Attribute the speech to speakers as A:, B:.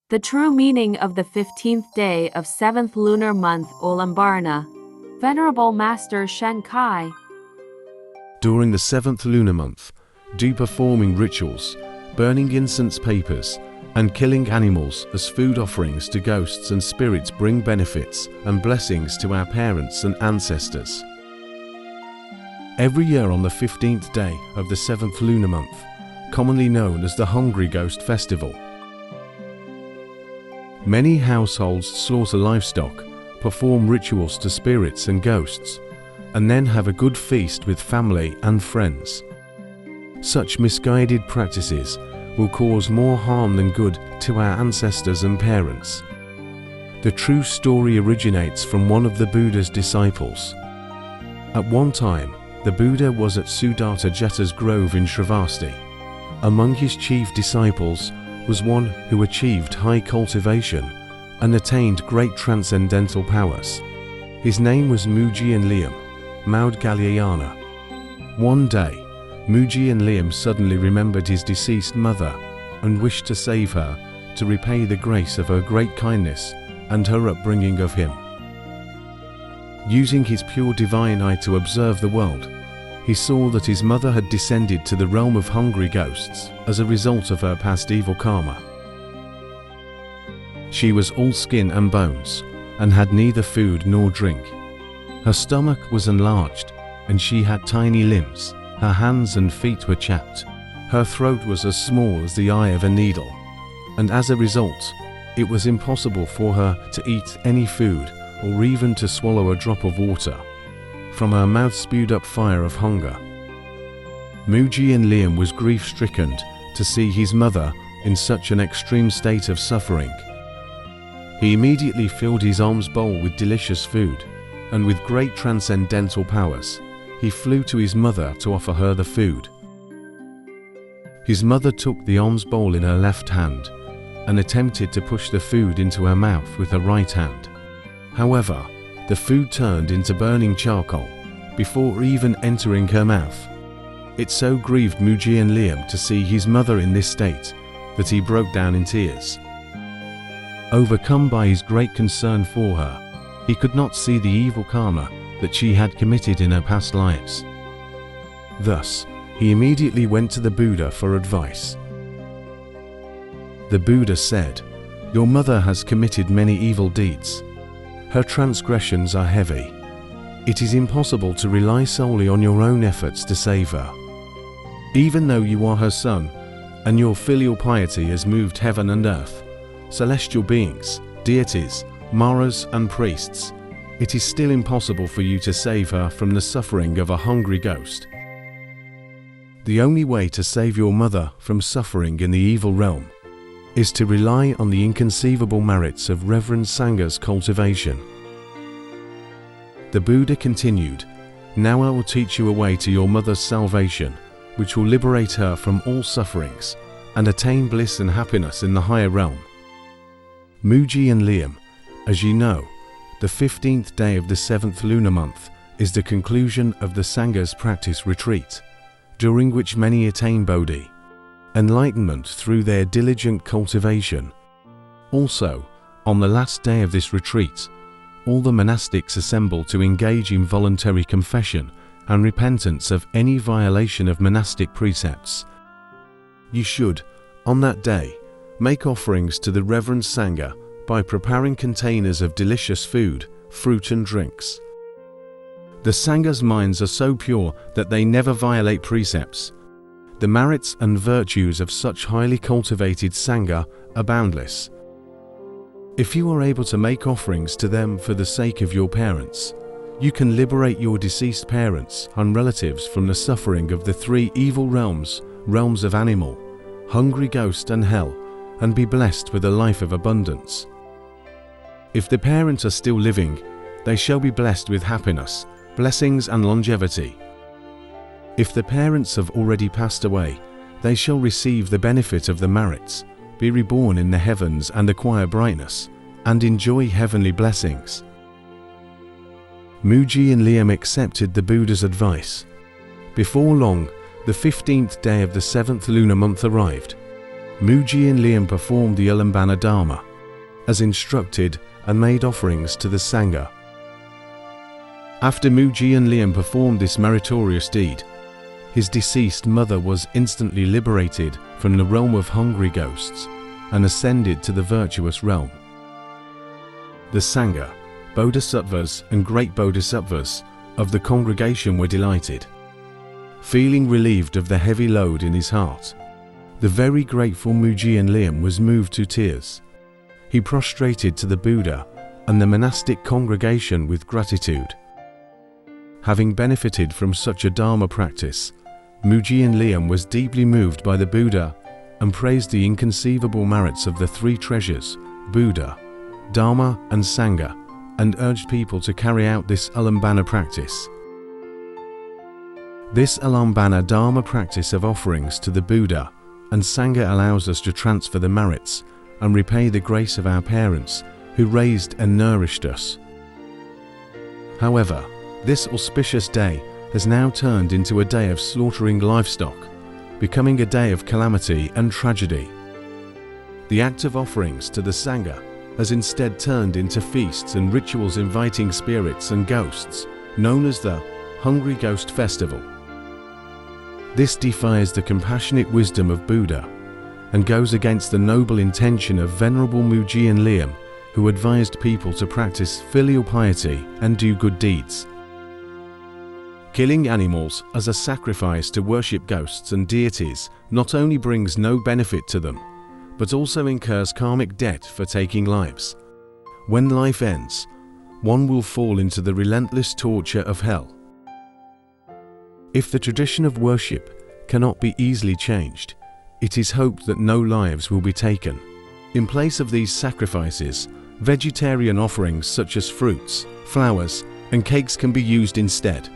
A: The true meaning of the 15th day of 7th lunar month Ullambana. Venerable Master Shen-Kai.
B: During the 7th lunar month, do performing rituals, burning incense papers, and killing animals as food offerings to ghosts and spirits bring benefits and blessings to our parents and ancestors. Every year on the 15th day of the 7th lunar month, commonly known as the Hungry Ghost Festival, many households slaughter livestock, perform rituals to spirits and ghosts, and then have a good feast with family and friends. Such misguided practices will cause more harm than good to our ancestors and parents. The true story originates from one of the Buddha's disciples. At one time, the Buddha was at Siddhartha Jetta's grove in Shravasti. Among his chief disciples was one who achieved high cultivation and attained great transcendental powers. His name was Mujien Liam, Maudgalyayana. One day, Mujien Liam suddenly remembered his deceased mother and wished to save her to repay the grace of her great kindness and her upbringing of him. Using his pure divine eye to observe the world, he saw that his mother had descended to the realm of hungry ghosts as a result of her past evil karma. She was all skin and bones, and had neither food nor drink. Her stomach was enlarged, and she had tiny limbs. Her hands and feet were chapped. Her throat was as small as the eye of a needle, and as a result, it was impossible for her to eat any food or even to swallow a drop of water. From her mouth spewed up fire of hunger. Mujien Liam was grief-stricken to see his mother in such an extreme state of suffering. He immediately filled his alms bowl with delicious food, and with great transcendental powers, he flew to his mother to offer her the food. His mother took the alms bowl in her left hand and attempted to push the food into her mouth with her right hand. However, the food turned into burning charcoal before even entering her mouth. It so grieved Mujien Liam to see his mother in this state that he broke down in tears. Overcome by his great concern for her, he could not see the evil karma that she had committed in her past lives. Thus, he immediately went to the Buddha for advice. The Buddha said, "Your mother has committed many evil deeds. Her transgressions are heavy. It is impossible to rely solely on your own efforts to save her. Even though you are her son, and your filial piety has moved heaven and earth, celestial beings, deities, maras and priests, it is still impossible for you to save her from the suffering of a hungry ghost. The only way to save your mother from suffering in the evil realm is to rely on the inconceivable merits of Reverend Sangha's cultivation." The Buddha continued, "Now I will teach you a way to your mother's salvation, which will liberate her from all sufferings and attain bliss and happiness in the higher realm." Mujien Liam, as you know, the 15th day of the 7th lunar month is the conclusion of the Sangha's practice retreat, during which many attain Bodhi, enlightenment through their diligent cultivation. Also, on the last day of this retreat, all the monastics assemble to engage in voluntary confession and repentance of any violation of monastic precepts. You should, on that day, make offerings to the Reverend Sangha by preparing containers of delicious food, fruit and drinks. The Sangha's minds are so pure that they never violate precepts. The merits and virtues of such highly cultivated Sangha are boundless. If you are able to make offerings to them for the sake of your parents, you can liberate your deceased parents and relatives from the suffering of the three evil realms, realms of animal, hungry ghost and hell, and be blessed with a life of abundance. If the parents are still living, they shall be blessed with happiness, blessings and longevity. If the parents have already passed away, they shall receive the benefit of the merits, be reborn in the heavens and acquire brightness, and enjoy heavenly blessings. Mujien Liam accepted the Buddha's advice. Before long, the 15th day of the 7th lunar month arrived. Muji and Liam performed the Ullambana Dharma, as instructed, and made offerings to the Sangha. After Muji and Liam performed this meritorious deed, his deceased mother was instantly liberated from the realm of hungry ghosts and ascended to the virtuous realm. The Sangha, Bodhisattvas and great Bodhisattvas of the congregation were delighted. Feeling relieved of the heavy load in his heart, the very grateful Muji and Liam was moved to tears. He prostrated to the Buddha and the monastic congregation with gratitude. Having benefited from such a Dharma practice, Muji and Liam was deeply moved by the Buddha and praised the inconceivable merits of the three treasures, Buddha, Dharma and Sangha, and urged people to carry out this Ullambana practice. This Ullambana Dharma practice of offerings to the Buddha and Sangha allows us to transfer the merits and repay the grace of our parents who raised and nourished us. However, this auspicious day has now turned into a day of slaughtering livestock, becoming a day of calamity and tragedy. The act of offerings to the Sangha has instead turned into feasts and rituals inviting spirits and ghosts, known as the Hungry Ghost Festival. This defies the compassionate wisdom of Buddha and goes against the noble intention of Venerable Muji and Liam, who advised people to practice filial piety and do good deeds. Killing animals as a sacrifice to worship ghosts and deities not only brings no benefit to them, but also incurs karmic debt for taking lives. When life ends, one will fall into the relentless torture of hell. If the tradition of worship cannot be easily changed, it is hoped that no lives will be taken. In place of these sacrifices, vegetarian offerings such as fruits, flowers, and cakes can be used instead.